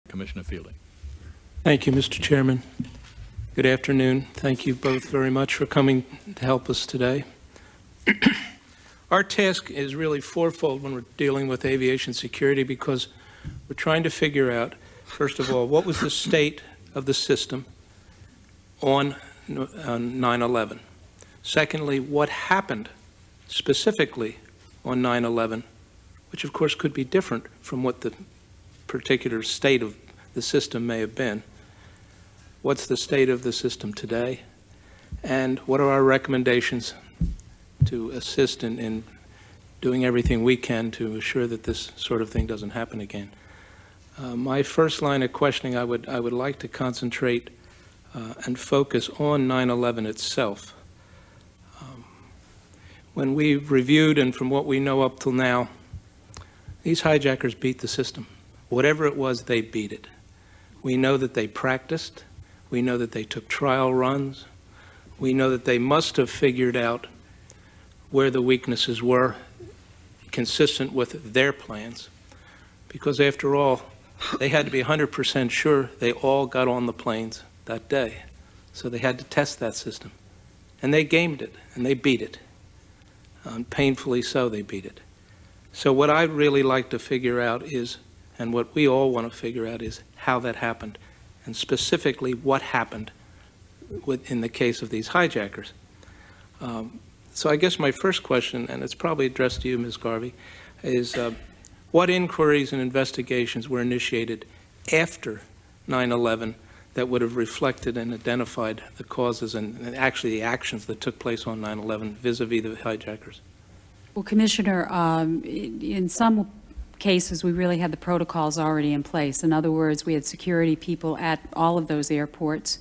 Commissioner Feilding. Thank you, Mr. Chairman. Good afternoon. Thank you both very much for coming to help us today. Our task is really fourfold when we're dealing with aviation security, because we're trying to figure out, first of all, what was the state of the system on 9/11. Secondly, what happened specifically on 9/11, which of course could be different from what the particular state of the system may have been. What's the state of the system today? And what are our recommendations to assist in doing everything we can to assure that this sort of thing doesn't happen again? My first line of questioning, I would like to concentrate and focus on 9/11 itself. When we've reviewed, and from what we know up till now, these hijackers beat the system. Whatever it was, they beat it. We know that they practiced. We know that they took trial runs. We know that they must have figured out where the weaknesses were, consistent with their plans. Because after all, they had to be 100% sure they all got on the planes that day. So they had to test that system. And they gamed it, and they beat it. Painfully so, they beat it. So what I'd really like to figure out is, and what we all want to figure out, is how that happened, and specifically what happened in the case of these hijackers. So I guess my first question, and it's probably addressed to you, Ms. Garvey, is what inquiries and investigations were initiated after 9/11 that would have reflected and identified the causes and actually the actions that took place on 9/11 vis-a-vis the hijackers? Well, Commissioner, in some cases, we really had the protocols already in place. In other words, we had security people at all of those airports.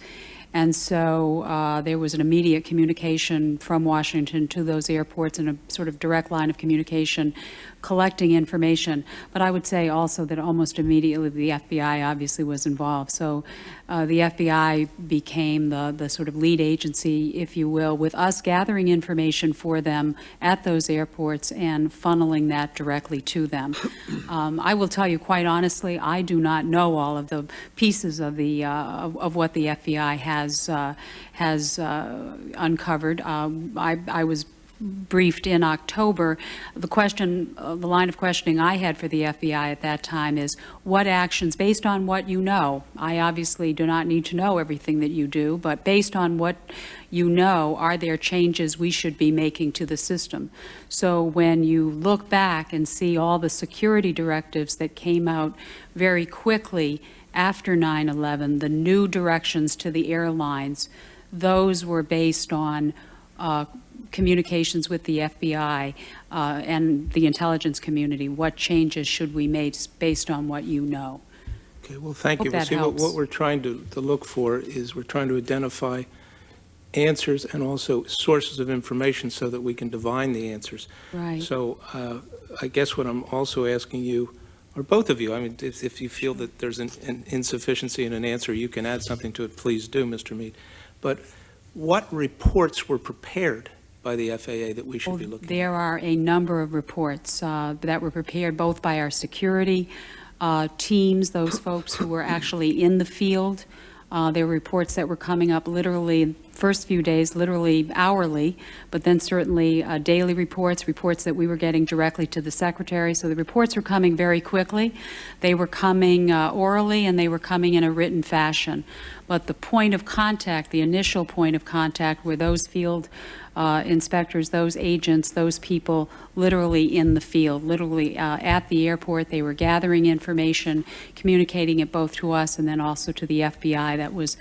And so there was an immediate communication from Washington to those airports and a sort of direct line of communication collecting information. But I would say also that almost immediately the FBI obviously was involved. So the FBI became the sort of lead agency, if you will, with us gathering information for them at those airports and funneling that directly to them. I will tell you quite honestly, I do not know all of the pieces of the of what the FBI has uncovered. I was briefed in October. The line of questioning I had for the FBI at that time is, what actions, based on what you know, I obviously do not need to know everything that you do, but based on what you know, are there changes we should be making to the system? So when you look back and see all the security directives that came out very quickly after 9/11, the new directions to the airlines, those were based on communications with the FBI and the intelligence community. What changes should we make based on what you know? Okay, well, thank you. Hope that See, helps. what we're trying to look for is we're trying to identify answers and also sources of information so that we can divine the answers. Right. So I guess what I'm also asking you, or both of you, I mean, if you feel that there's an insufficiency in an answer, you can add something to it, please do, Mr. Mead. But what reports were prepared by the FAA that we should be looking at? There are a number of reports that were prepared both by our security teams, those folks who were actually in the field. There were reports that were coming up literally first few days, literally hourly, but then certainly daily reports that we were getting directly to the Secretary. So the reports were coming very quickly. They were coming orally, and they were coming in a written fashion. But the point of contact, the initial point of contact, were those field inspectors, those agents, those people literally in the field, literally at the airport. They were gathering information, communicating it both to us and then also to the FBI that was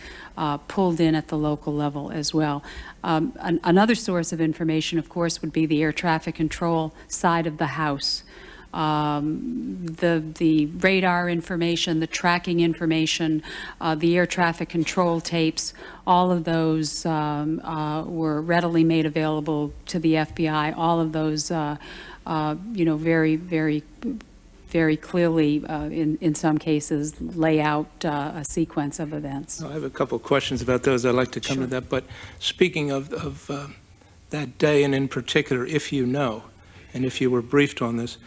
pulled in at the local level as well. Another source of information, of course, would be the air traffic control side of the house. The radar information, the tracking information, the air traffic control tapes, all of those were readily made available to the FBI. All of those, very clearly, in some cases, lay out a sequence of events. I have a couple of questions about those. I'd like to come to that. But speaking of that day, and in particular, if you know, and if you were briefed on this,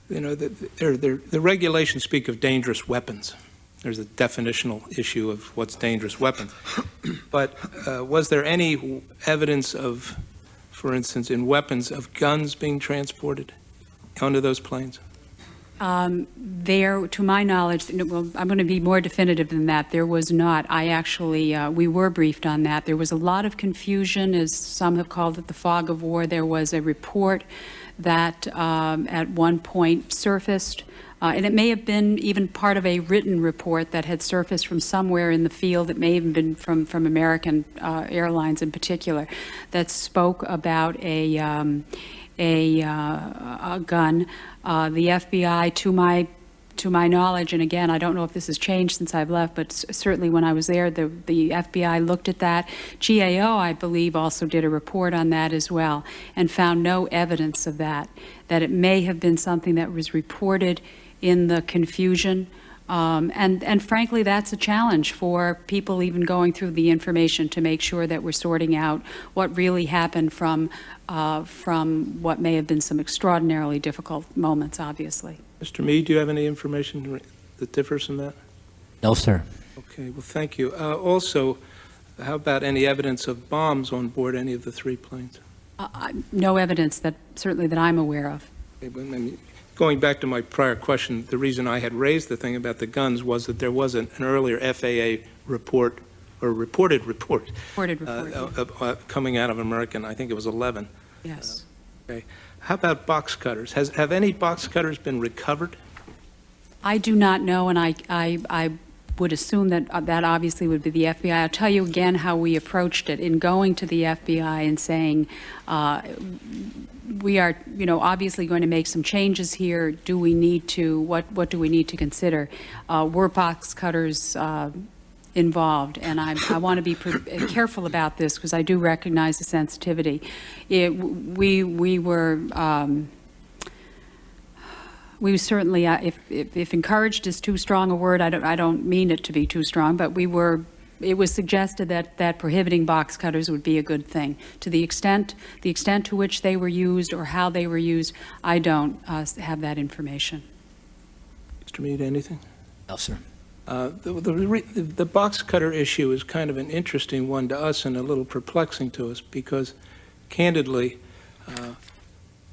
you know, the regulations speak of dangerous weapons. There's a definitional issue of what's dangerous weapons. But was there any evidence of, for instance, in weapons, of guns being transported onto those planes? There, to my knowledge, well, I'm going to be more definitive than that. There was not. I actually, we were briefed on that. There was a lot of confusion, as some have called it, the fog of war. There was a report that at one point surfaced, and it may have been even part of a written report that had surfaced from somewhere in the field. It may have been from American Airlines in particular, that spoke about a gun. The FBI, to my knowledge, and again, I don't know if this has changed since I've left, but certainly when I was there, the FBI looked at that. GAO, I believe, also did a report on that as well, and found no evidence of that it may have been something that was reported in the confusion. And frankly, that's a challenge for people even going through the information to make sure that we're sorting out what really happened from what may have been some extraordinarily difficult moments, obviously. Mr. Mead, do you have any information that differs from that? No, sir. Okay, well, thank you. Also, how about any evidence of bombs on board any of the three planes? No evidence certainly that I'm aware of. Okay, going back to my prior question, the reason I had raised the thing about the guns was that there was an earlier FAA report, or reported report. Coming out of American, I think it was 11. Yes. Okay. How about box cutters? Have any box cutters been recovered? I do not know, and I would assume that that obviously would be the FBI. I'll tell you again how we approached it in going to the FBI and saying, we are, obviously going to make some changes here. Do we need to, what do we need to consider? Were box cutters involved? And I want to be careful about this because I do recognize the sensitivity. We certainly, if encouraged is too strong a word, I don't mean it to be too strong, but it was suggested that prohibiting box cutters would be a good thing. To the extent to which they were used or how they were used, I don't have that information. Mr. Mead, anything? No, sir. The box cutter issue is kind of an interesting one to us and a little perplexing to us because, candidly,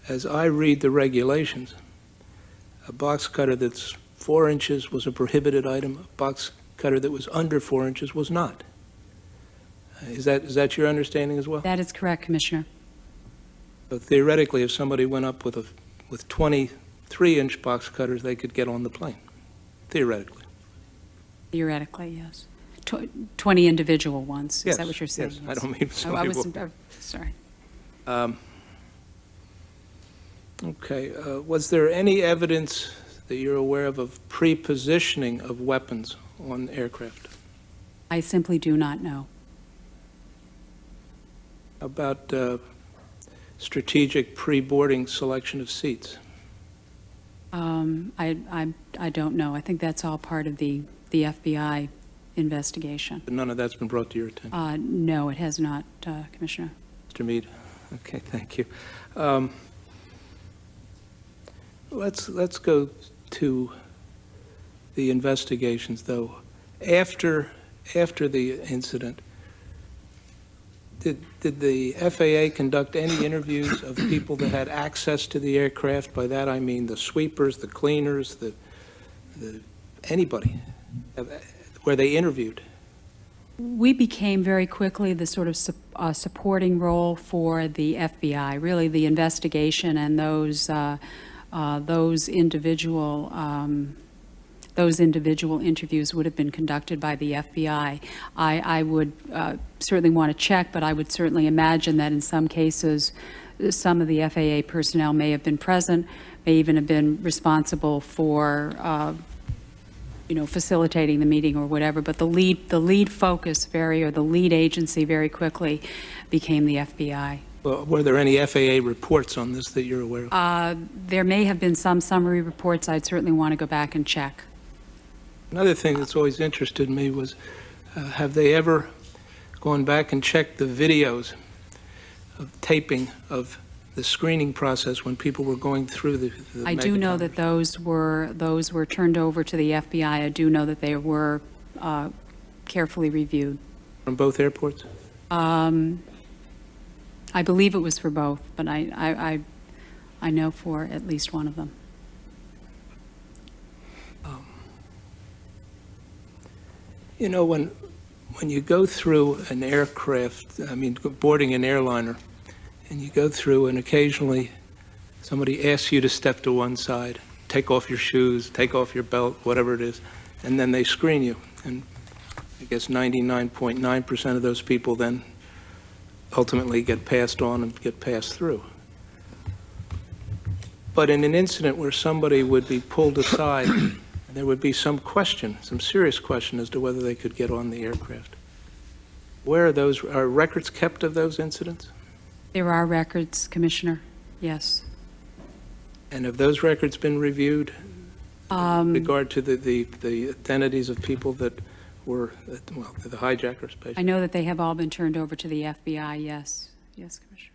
as I read the regulations, a box cutter that's 4 inches was a prohibited item. A box cutter that was under 4 inches was not. Is that your understanding as well? That is correct, Commissioner. So theoretically, if somebody went up with 23-inch box cutters, they could get on the plane. Theoretically. Theoretically, yes. 20 individual ones. Yes, Is that what you're saying? yes. I don't mean so. Sorry. Okay. Was there any evidence that you're aware of pre-positioning of weapons on aircraft? I simply do not know. About strategic pre-boarding selection of seats? I don't know. I think that's all part of the FBI investigation. But none of that's been brought to your attention? No, it has not, Commissioner. Mr. Mead? Okay, thank you. Let's go to the investigations, though. After the incident, did the FAA conduct any interviews of people that had access to the aircraft? By that I mean the sweepers, the cleaners, anybody, where they interviewed? We became very quickly the sort of supporting role for the FBI, really the investigation, and those individual interviews would have been conducted by the FBI. I would certainly want to check, but I would certainly imagine that in some cases, some of the FAA personnel may have been present, may even have been responsible for, facilitating the meeting or whatever. But the lead focus the lead agency very quickly became the FBI. Well, were there any FAA reports on this that you're aware of? There may have been some summary reports. I'd certainly want to go back and check. Another thing that's always interested me was, have they ever gone back and checked the videos of taping of the screening process when people were going through the I do know Megatons? that those were turned over to the FBI. I do know that they were carefully reviewed. From both airports? I believe it was for both, but I know for at least one of them. You know, when you go through an aircraft, I mean, boarding an airliner, and you go through and occasionally somebody asks you to step to one side, take off your shoes, take off your belt, whatever it is, and then they screen you. And I guess 99.9% of those people then ultimately get passed on and get passed through. But in an incident where somebody would be pulled aside, there would be some question, some serious question as to whether they could get on the aircraft. Where are those, are records kept of those incidents? There are records, Commissioner, yes. And have those records been reviewed in regard to the identities of people that were, well, the hijackers, basically? I know that they have all been turned over to the FBI, yes. Yes, Commissioner.